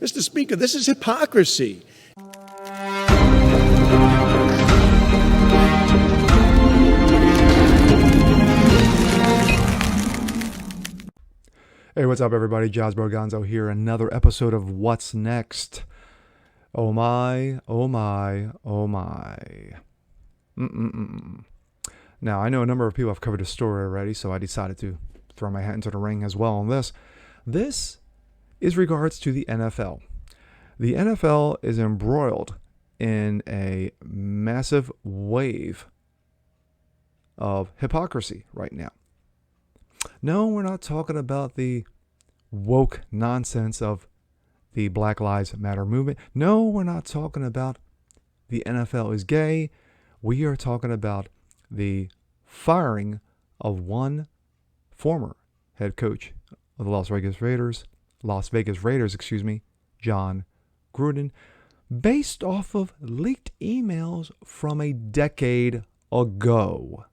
Mr. Speaker, this is hypocrisy. Hey, what's up, everybody? Jazz Gonzo here. Another episode of What's Next. Oh my, oh my, oh my. Now, I know a number of people have covered the story already, so I decided to throw my hat into the ring as well on this. This is regards to the NFL. The NFL is embroiled in a massive wave of hypocrisy right now. No, we're not talking about the woke nonsense of the Black Lives Matter movement. No, we're not talking about the NFL is gay. We are talking about the firing of one former head coach of the Las Vegas Raiders, Jon Gruden, based off of leaked emails from a decade ago.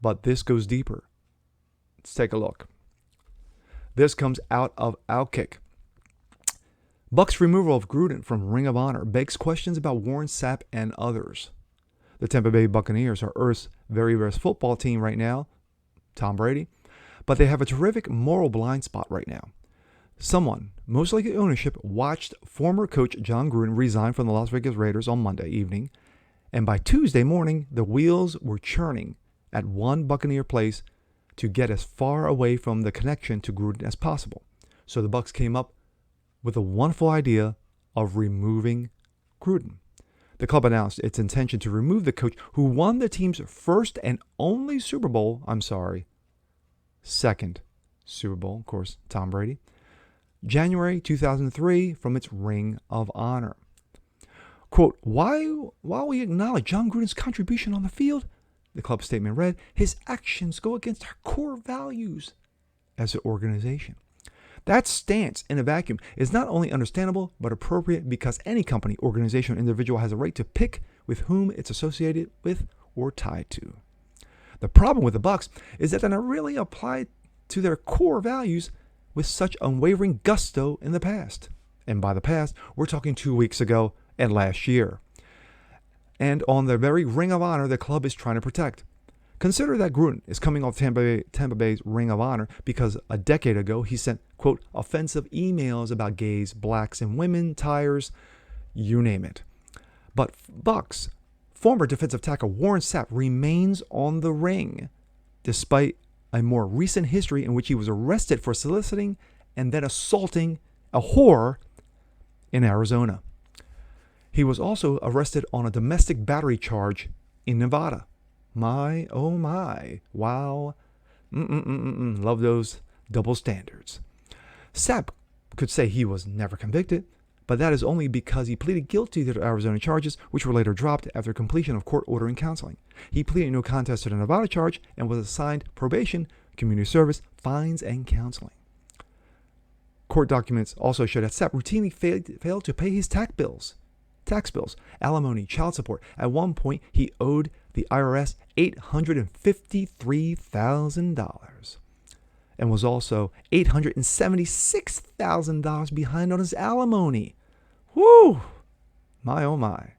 But this goes deeper. Let's take a look. This comes out of Outkick. Bucs removal of Gruden from Ring of Honor begs questions about Warren Sapp and others. The Tampa Bay Buccaneers are Earth's very best football team right now, Tom Brady, but they have a terrific moral blind spot right now. Someone, most likely ownership, watched former coach Jon Gruden resign from the Las Vegas Raiders on Monday evening, and by Tuesday morning, the wheels were churning at one Buccaneer place to get as far away from the connection to Gruden as possible. So the Bucs came up with the wonderful idea of removing Gruden. The club announced its intention to remove the coach who won the team's first and only second Super Bowl, of course, Tom Brady, January 2003, from its Ring of Honor. Quote, while we acknowledge Jon Gruden's contribution on the field, the club statement read, his actions go against our core values as an organization. That stance in a vacuum is not only understandable, but appropriate because any company, organization, or individual has a right to pick with whom it's associated with or tied to. The problem with the Bucs is that they're not really applied to their core values with such unwavering gusto in the past. And by the past, we're talking 2 weeks ago and last year. And on the very Ring of Honor the club is trying to protect. Consider that Gruden is coming off Tampa Bay's Ring of Honor because a decade ago he sent, quote, offensive emails about gays, blacks, and women, tires, you name it. But Bucs former defensive tackle Warren Sapp remains on the ring, despite a more recent history in which he was arrested for soliciting and then assaulting a whore in Arizona. He was also arrested on a domestic battery charge in Nevada. My, oh my, wow. Love those double standards. Sapp could say he was never convicted, but that is only because he pleaded guilty to the Arizona charges, which were later dropped after completion of court order and counseling. He pleaded no contest to the Nevada charge and was assigned probation, community service, fines, and counseling. Court documents also show that Sapp routinely failed to pay his tax bills, alimony, child support. At one point, he owed the IRS $853,000 and was also $876,000 behind on his alimony. Whoo! My, oh my.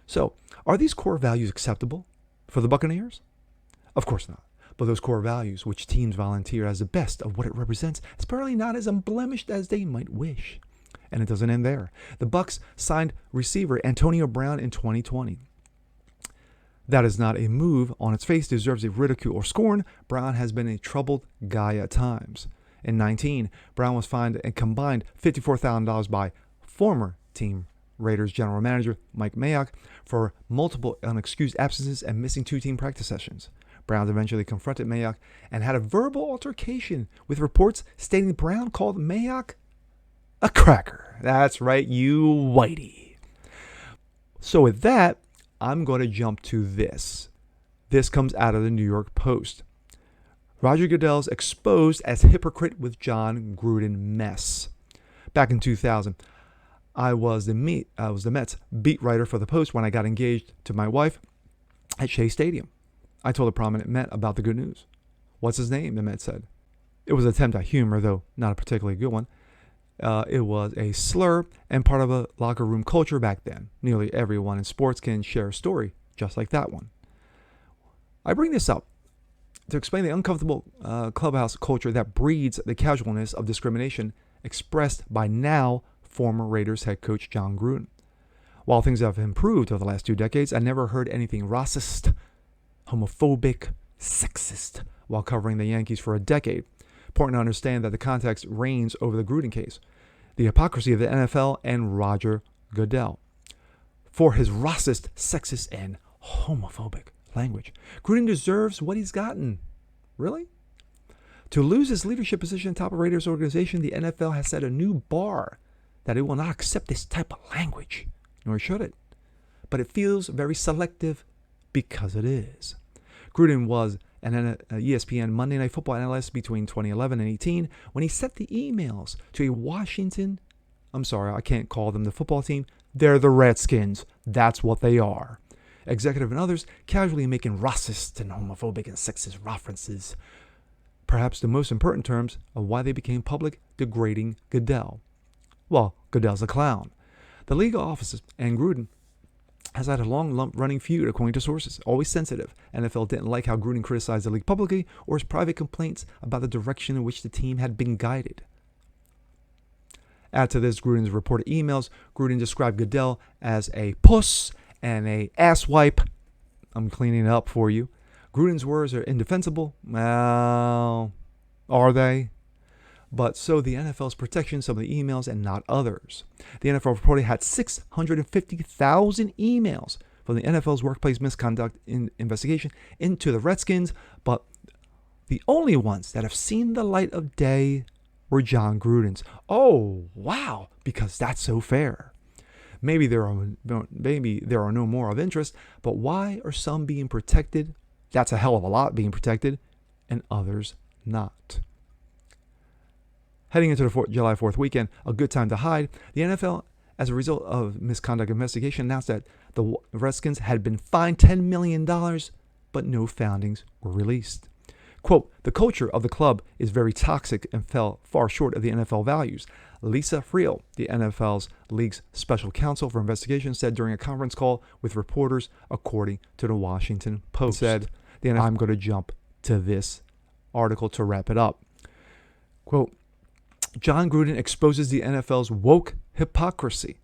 So, are these core values acceptable for the Buccaneers? Of course not. But those core values, which teams volunteer as the best of what it represents, is probably not as unblemished as they might wish. And it doesn't end there. The Bucs signed receiver Antonio Brown in 2020. That is not a move on its face deserves a ridicule or scorn. Brown has been a troubled guy at times. In 2019, Brown was fined a combined $54,000 by former team Raiders general manager Mike Mayock for multiple unexcused absences and missing 2 team practice sessions. Brown eventually confronted Mayock and had a verbal altercation with reports stating Brown called Mayock a cracker. That's right, you whitey. So with that, I'm going to jump to this. This comes out of the New York Post. Roger Goodell's exposed as hypocrite with Jon Gruden mess. Back in 2000, I was the Mets beat writer for the Post when I got engaged to my wife at Shea Stadium. I told a prominent Met about the good news. What's his name? The Met said. It was an attempt at humor, though not a particularly good one. It was a slur and part of a locker room culture back then. Nearly everyone in sports can share a story just like that one. I bring this up to explain the uncomfortable clubhouse culture that breeds the casualness of discrimination expressed by now former Raiders head coach Jon Gruden. While things have improved over the last 2 decades, I never heard anything racist, homophobic, sexist while covering the Yankees for a decade. Important to understand that the context reigns over the Gruden case, the hypocrisy of the NFL and Roger Goodell. For his racist, sexist, and homophobic language, Gruden deserves what he's gotten. Really? To lose his leadership position atop a Raiders organization, the NFL has set a new bar that it will not accept this type of language, nor should it. But it feels very selective because it is. Gruden was an ESPN Monday Night Football analyst between 2011 and 18 when he sent the emails to a Washington, I'm sorry, I can't call them the football team. They're the Redskins. That's what they are. Executive and others casually making racist and homophobic and sexist references. Perhaps the most important terms of why they became public degrading Goodell. Well, Goodell's a clown. The league offices and Gruden has had a long-running feud, according to sources, always sensitive. NFL didn't like how Gruden criticized the league publicly or his private complaints about the direction in which the team had been guided. Add to this Gruden's reported emails. Gruden described Goodell as a puss and a asswipe. I'm cleaning it up for you. Gruden's words are indefensible. Well, are they? But so the NFL's protection some of the emails and not others. The NFL reportedly had 650,000 emails from the NFL's workplace misconduct investigation into the Redskins, but the only ones that have seen the light of day were Jon Gruden's. Oh, wow, because that's so fair. Maybe there are no more of interest, but why are some being protected? That's a hell of a lot being protected, and others not. Heading into the July 4th weekend, a good time to hide, the NFL, as a result of misconduct investigation, announced that the Redskins had been fined $10 million, but no findings were released. Quote, the culture of the club is very toxic and fell far short of the NFL values. Lisa Friel, the NFL's league's special counsel for investigation, said during a conference call with reporters, according to the Washington Post. Said, I'm going to jump to this article to wrap it up. Quote, Jon Gruden exposes the NFL's woke hypocrisy.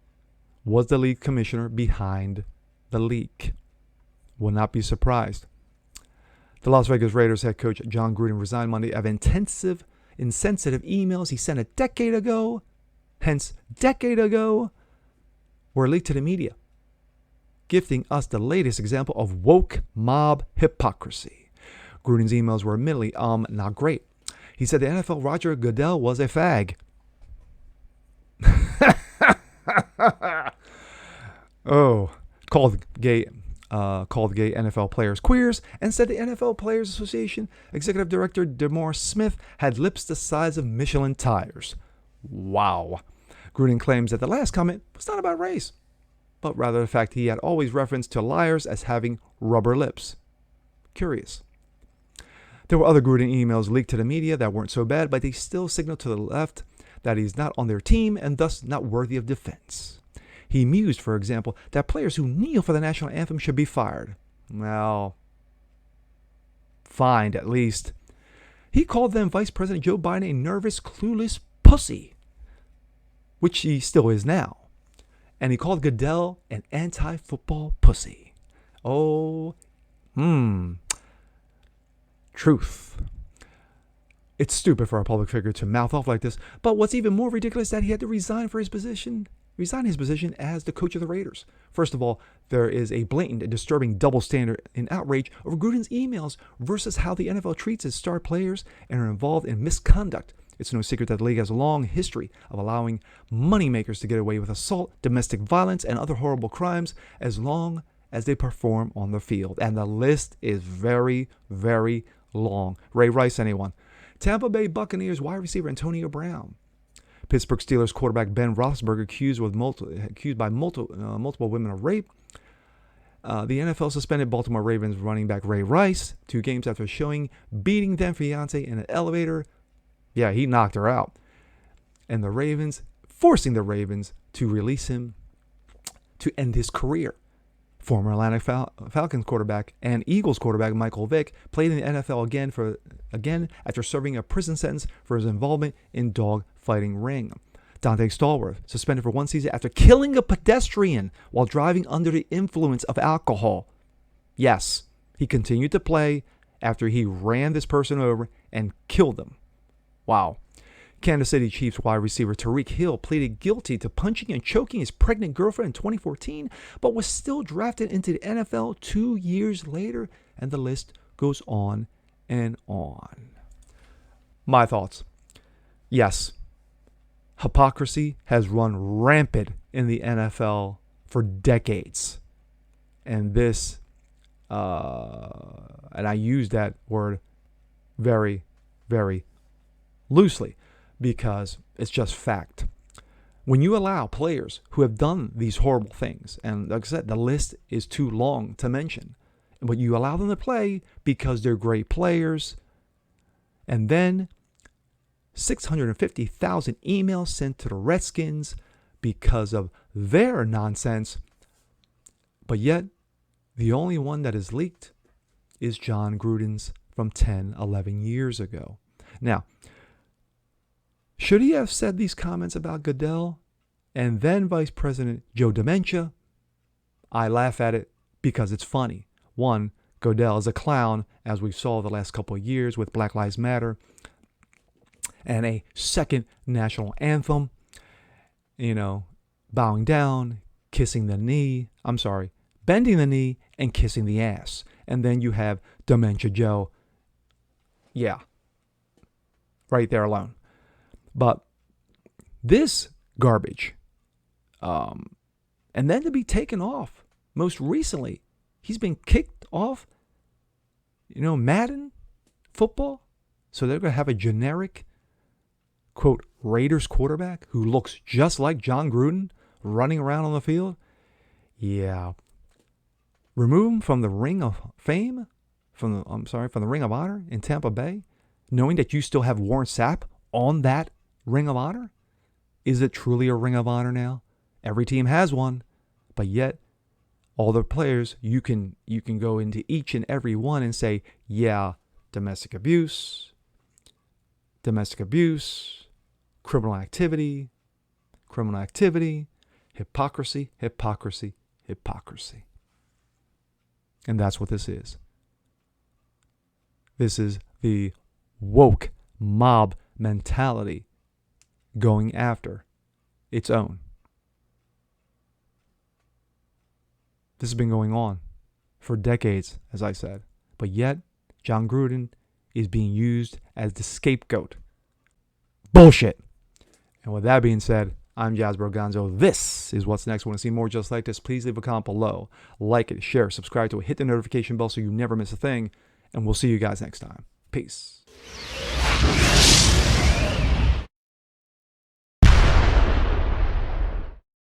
Was the league commissioner behind the leak? Will not be surprised. The Las Vegas Raiders head coach Jon Gruden resigned Monday after insensitive emails he sent a decade ago, were leaked to the media, gifting us the latest example of woke mob hypocrisy. Gruden's emails were admittedly not great. He said the NFL Roger Goodell was a fag. Called gay NFL players queers, and said the NFL Players Association Executive Director DeMar Smith had lips the size of Michelin tires. Wow. Gruden claims that the last comment was not about race, but rather the fact he had always referenced to liars as having rubber lips. Curious. There were other Gruden emails leaked to the media that weren't so bad, but they still signaled to the left that he's not on their team and thus not worthy of defense. He mused, for example, that players who kneel for the national anthem should be fired. Well, fined at least. He called then Vice President Joe Biden a nervous, clueless pussy, which he still is now. And he called Goodell an anti-football pussy. Truth. It's stupid for a public figure to mouth off like this, but what's even more ridiculous is that he had to resign his position as the coach of the Raiders. First of all, there is a blatant and disturbing double standard in outrage over Gruden's emails versus how the NFL treats its star players and are involved in misconduct. It's no secret that the league has a long history of allowing moneymakers to get away with assault, domestic violence, and other horrible crimes as long as they perform on the field. And the list is very, very long. Ray Rice, anyone? Tampa Bay Buccaneers wide receiver Antonio Brown. Pittsburgh Steelers quarterback Ben Roethlisberger accused by multiple women of rape. The NFL suspended Baltimore Ravens running back Ray Rice 2 games after showing beating then fiance in an elevator. Yeah, he knocked her out. and the Ravens, forcing the Ravens to release him to end his career. Former Atlanta Falcons quarterback and Eagles quarterback Michael Vick played in the NFL again after serving a prison sentence for his involvement in dog fighting ring. Dante Stallworth suspended for 1 season after killing a pedestrian while driving under the influence of alcohol. Yes, he continued to play after he ran this person over and killed them. Wow. Kansas City Chiefs wide receiver Tyreek Hill pleaded guilty to punching and choking his pregnant girlfriend in 2014, but was still drafted into the NFL 2 years later, and the list goes on and on. My thoughts. Yes, hypocrisy has run rampant in the NFL for decades. And this, and I use that word very, very loosely, because it's just fact. When you allow players who have done these horrible things, and like I said, the list is too long to mention, but you allow them to play because they're great players, and then 650,000 emails sent to the Redskins because of their nonsense, but yet the only one that is leaked is Jon Gruden's from 10, 11 years ago. Now, should he have said these comments about Goodell and then Vice President Joe Dementia? I laugh at it because it's funny. One, Goodell is a clown, as we saw the last couple of years with Black Lives Matter and a second national anthem, bowing down, kissing the knee. Bending the knee and kissing the ass. And then you have Dementia Joe. Yeah, right there alone. But this garbage, and then to be taken off, most recently, he's been kicked off, Madden football. So they're going to have a generic, quote, Raiders quarterback who looks just like Jon Gruden running around on the field. Yeah. Remove him from the Ring of Fame, from the Ring of Honor in Tampa Bay, knowing that you still have Warren Sapp on that Ring of Honor? Is it truly a Ring of Honor now? Every team has one, but yet all the players, you can go into each and every one and say, yeah, domestic abuse, criminal activity, hypocrisy. And that's what this is. This is the woke mob mentality going after its own. This has been going on for decades, as I said. But yet, Jon Gruden is being used as the scapegoat. Bullshit. And with that being said, I'm Jasper Gonzo. This is What's Next. Want to see more just like this? Please leave a comment below. Like it, share, subscribe to it, hit the notification bell so you never miss a thing. And we'll see you guys next time. Peace.